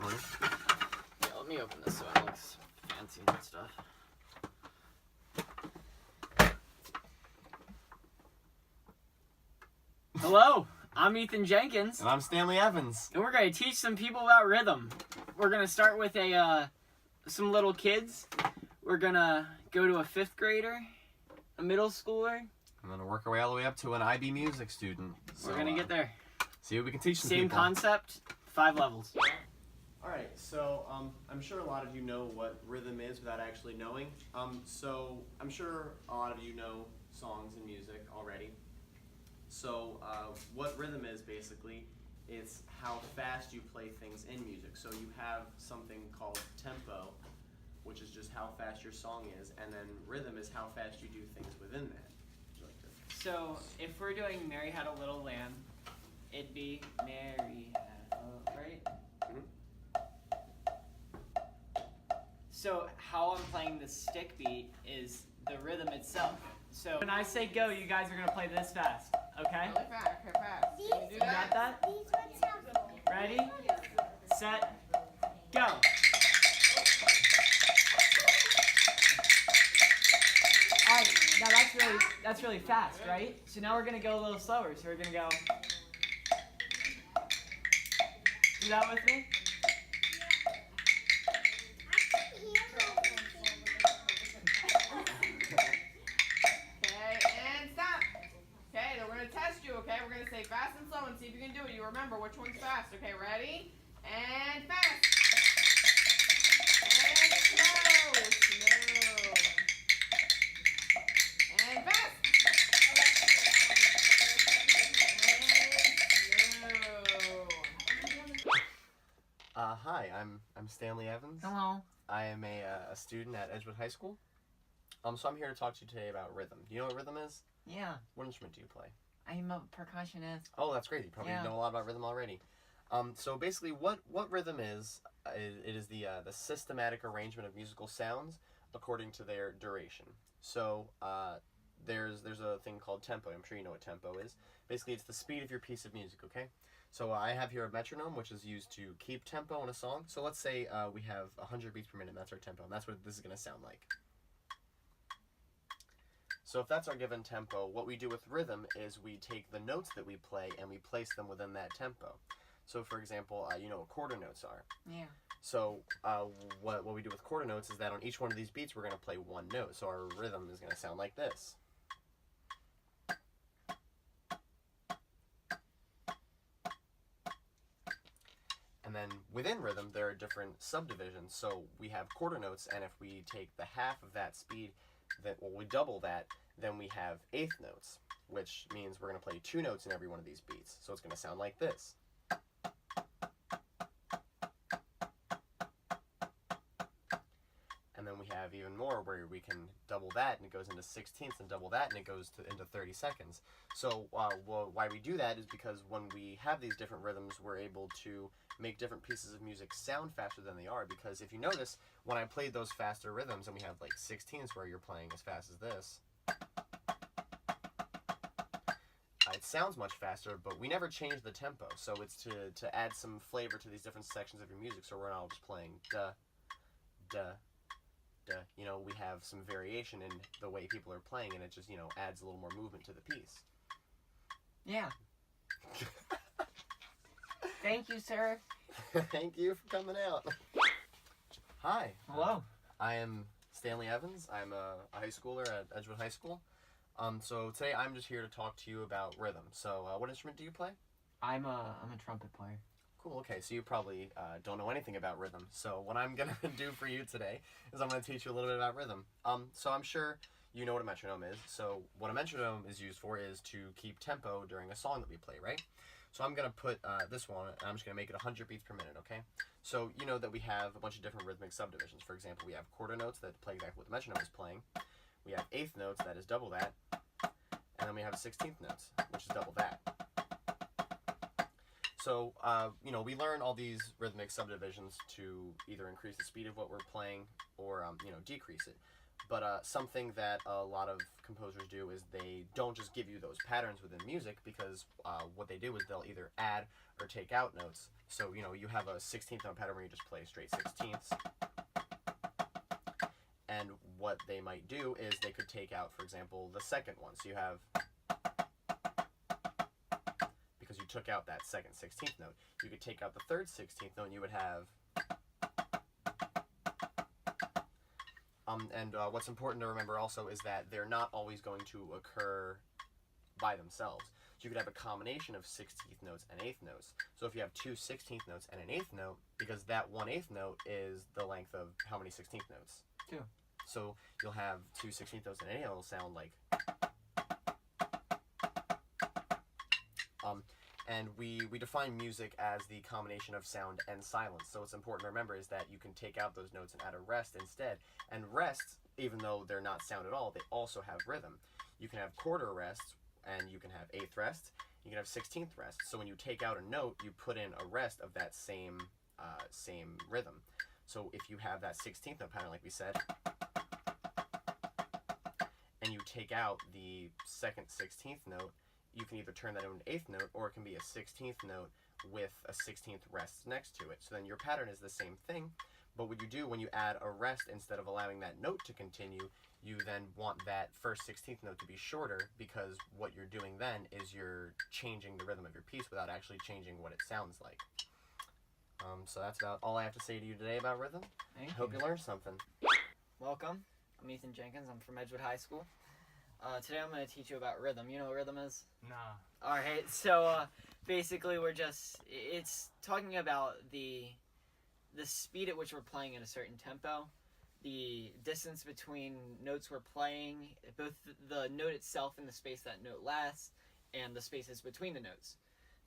for you. Yeah, let me open this so it looks fancy and stuff. Hello, I'm Ethan Jenkins. And I'm Stanley Evans. And we're going to teach some people about rhythm. We're going to start with some little kids. We're going to go to a 5th grader, a middle schooler. I'm going to work our way all the way up to an IB music student. So, we're going to get there. See what we can teach some Same people. concept, 5 levels. Alright, so I'm sure a lot of you know what rhythm is without actually knowing. So I'm sure a lot of you know songs and music already. So what rhythm is basically, it's how fast you play things in music. So you have something called tempo, which is just how fast your song is, and then rhythm is how fast you do things within that. Would you like to... So if we're doing Mary Had a Little Lamb, it'd be Mary Had a, right? So how I'm playing the stick beat is the rhythm itself. So when I say go, you guys are going to play this fast, okay? Really fast, okay, fast. Can you do You got that? These ones sound cool. Ready, set, go. Alright, now that's really fast, right? So now we're going to go a little slower. So we're going to go. Do that with me? Okay, we're gonna say fast and slow and see if you can do it. You remember which one's fast. Okay, ready? And fast. And slow. Slow. And fast. And slow. Hi, I'm Stanley Evans. Hello. I am a student at Edgewood High School. So I'm here to talk to you today about rhythm. Do you know what rhythm is? Yeah. What instrument do you play? I'm a percussionist. Oh, that's great. You probably know a lot about rhythm already. So basically, what rhythm is, it is the systematic arrangement of musical sounds according to their duration. So there's a thing called tempo. I'm sure you know what tempo is. Basically, it's the speed of your piece of music, okay? So I have here a metronome, which is used to keep tempo in a song. So let's say we have 100 beats per minute, and that's our tempo, and that's what this is going to sound like. So if that's our given tempo, what we do with rhythm is we take the notes that we play and we place them within that tempo. So for example, you know what quarter notes are. Yeah. So what we do with quarter notes is that on each one of these beats we're going to play one note. So our rhythm is going to sound like this. And then within rhythm there are different subdivisions. So we have quarter notes, and if we take the half of that speed, we double that, then we have eighth notes, which means we're going to play 2 notes in every one of these beats. So it's going to sound like this. And then we have even more where we can double that, and it goes into 16ths, and double that, and it goes into 30 seconds. So why we do that is because when we have these different rhythms, we're able to make different pieces of music sound faster than they are. Because if you notice, when I played those faster rhythms, and we have like 16ths where you're playing as fast as this, it sounds much faster, but we never change the tempo. So it's to add some flavor to these different sections of your music, so we're not all just playing da, da, da. You know, we have some variation in the way people are playing, and it just, you know, adds a little more movement to the piece. Yeah. Thank you, sir. Thank you for coming out. Hi. Hello. I am Stanley Evans. I'm a high schooler at Edgewood High School. So today I'm just here to talk to you about rhythm. So what instrument do you play? I'm a trumpet player. Cool, okay, so you probably don't know anything about rhythm. So what I'm going to do for you today is I'm going to teach you a little bit about rhythm. So I'm sure you know what a metronome is. So what a metronome is used for is to keep tempo during a song that we play, right? So I'm going to put this one, and I'm just going to make it 100 beats per minute, okay? So you know that we have a bunch of different rhythmic subdivisions. For example, we have quarter notes that play exactly what the metronome is playing. We have eighth notes, that is double that. And then we have 16th notes, which is double that. So, you know, we learn all these rhythmic subdivisions to either increase the speed of what we're playing or, you know, decrease it. But something that a lot of composers do is they don't just give you those patterns within music, because what they do is they'll either add or take out notes. So, you have a 16th note pattern where you just play straight 16ths. And what they might do is they could take out, for example, the second one. So you have, because you took out that second 16th note, you could take out the third 16th note and you would have, and what's important to remember also is that they're not always going to occur by themselves. So you could have a combination of 16th notes and 8th notes. So if you have two 16th notes and an 8th note, because that one 8th note is the length of how many 16th notes? 2. So you'll have two 16th notes and an 8th note will sound like. And we define music as the combination of sound and silence. So what's important to remember is that you can take out those notes and add a rest instead. And rests, even though they're not sound at all, they also have rhythm. You can have quarter rests, and you can have 8th rest, you can have 16th rest. So when you take out a note, you put in a rest of that same rhythm. So if you have that 16th note pattern, like we said, and you take out the second 16th note, you can either turn that into an 8th note, or it can be a 16th note with a 16th rest next to it. So then your pattern is the same thing, but what you do when you add a rest instead of allowing that note to continue, you then want that first 16th note to be shorter, because what you're doing then is you're changing the rhythm of your piece without actually changing what it sounds like. So that's about all I have to say to you today about rhythm. I hope you learned something. Welcome. I'm Ethan Jenkins. I'm from Edgewood High School. Today I'm going to teach you about rhythm. You know what rhythm is? Nah. Alright, so basically it's talking about the speed at which we're playing at a certain tempo, the distance between notes we're playing, both the note itself and the space that note lasts, and the spaces between the notes.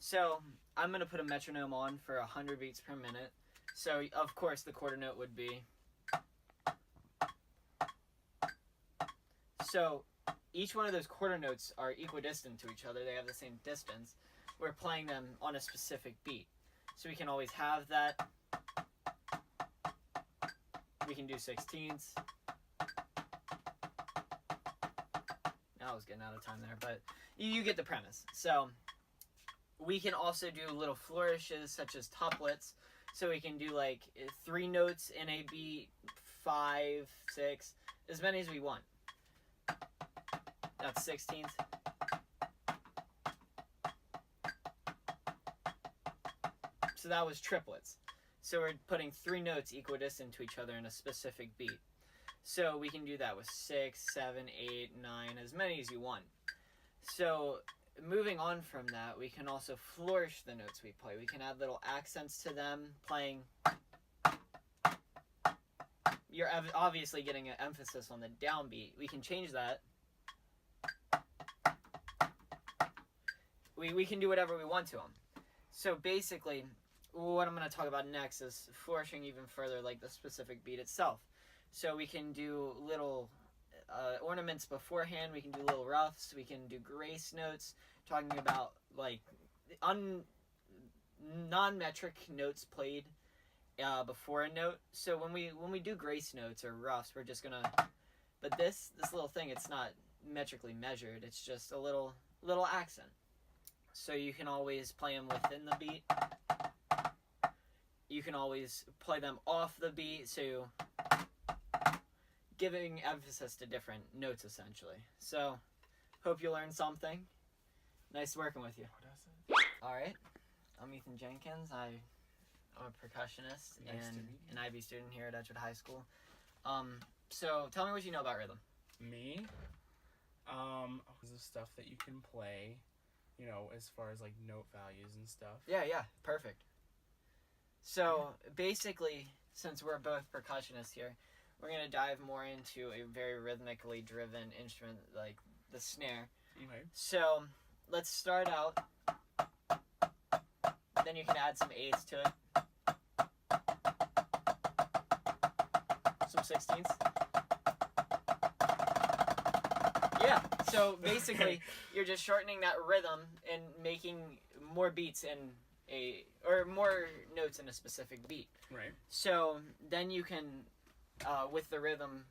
So I'm going to put a metronome on for 100 beats per minute. So of course the quarter note would be. So each one of those quarter notes are equidistant to each other. They have the same distance. We're playing them on a specific beat. So we can always have that. We can do 16ths. I was getting out of time there, but you get the premise. So we can also do little flourishes such as tuplets. So we can do like 3 notes in a beat, 5, 6, as many as we want. That's 16th. So that was triplets. So we're putting 3 notes equidistant to each other in a specific beat. So we can do that with 6, 7, 8, 9, as many as you want. So moving on from that, we can also flourish the notes we play. We can add little accents to them, playing. You're obviously getting an emphasis on the downbeat. We can change that. We can do whatever we want to them. So basically, what I'm going to talk about next is flourishing even further, like the specific beat itself. So we can do little ornaments beforehand. We can do little roughs. We can do grace notes, talking about like non-metric notes played before a note. So when we do grace notes or roughs, we're just gonna. But this little thing, it's not metrically measured. It's just a little accent. So you can always play them within the beat. You can always play them off the beat, so giving emphasis to different notes, essentially. So, hope you learned something. Nice working with you. Alright, I'm Ethan Jenkins. I'm a percussionist and an IB student here at Edgewood High School. So, tell me what you know about rhythm. Me? The stuff that you can play, as far as like note values and stuff. Yeah, perfect. So, basically, since we're both percussionists here, we're going to dive more into a very rhythmically driven instrument like the snare. Okay. So, let's start out. Then you can add some eighths to it. Some 16ths. Yeah, so basically, you're just shortening that rhythm and making more beats or more notes in a specific beat. Right. So then you can, with the rhythm,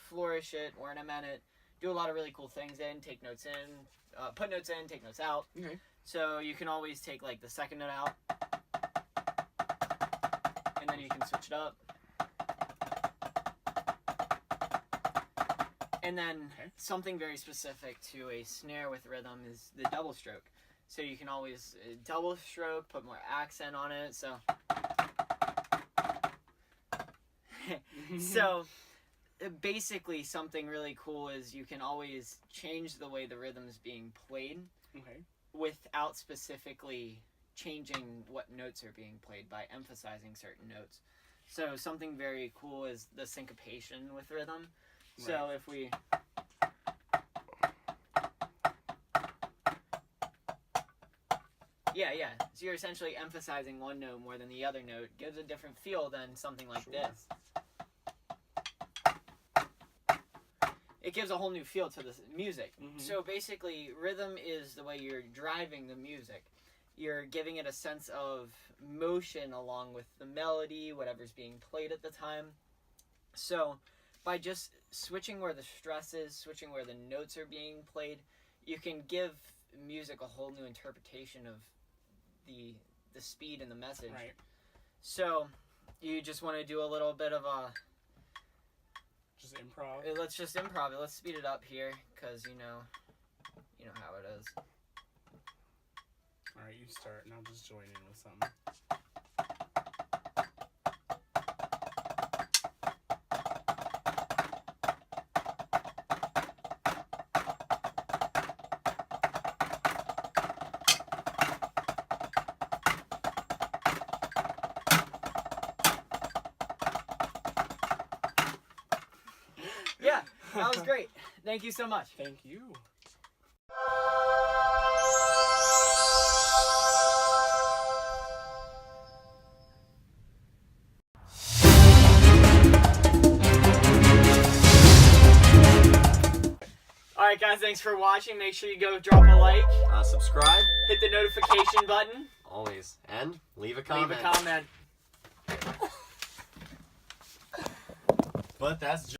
flourish it, ornament it, do a lot of really cool things in, take notes in, put notes in, take notes out. Okay. So you can always take like the second note out, and then you can switch it up. And then something very specific to a snare with rhythm is the double stroke. So you can always double stroke, put more accent on it. So, so basically something really cool is you can always change the way the rhythm is being played without specifically changing what notes are being played by emphasizing certain notes. So something very cool is the syncopation with rhythm. So if we yeah. So you're essentially emphasizing one note more than the other note. Gives a different feel than something like this. It gives a whole new feel to the music. So basically, rhythm is the way you're driving the music. You're giving it a sense of motion along with the melody, whatever's being played at the time. So by just switching where the stress is, switching where the notes are being played, you can give music a whole new interpretation of the speed and the message. Right. So you just want to do a little bit of a... Just improv? Let's just improv it. Let's speed it up here, because you know how it is. Alright, you start, and I'll just join in with something. Yeah, that was great. Thank you so much. Thank you. Alright guys, thanks for watching. Make sure you go drop a like. Subscribe. Hit the notification button. Always. And leave a comment. Leave a comment. But that's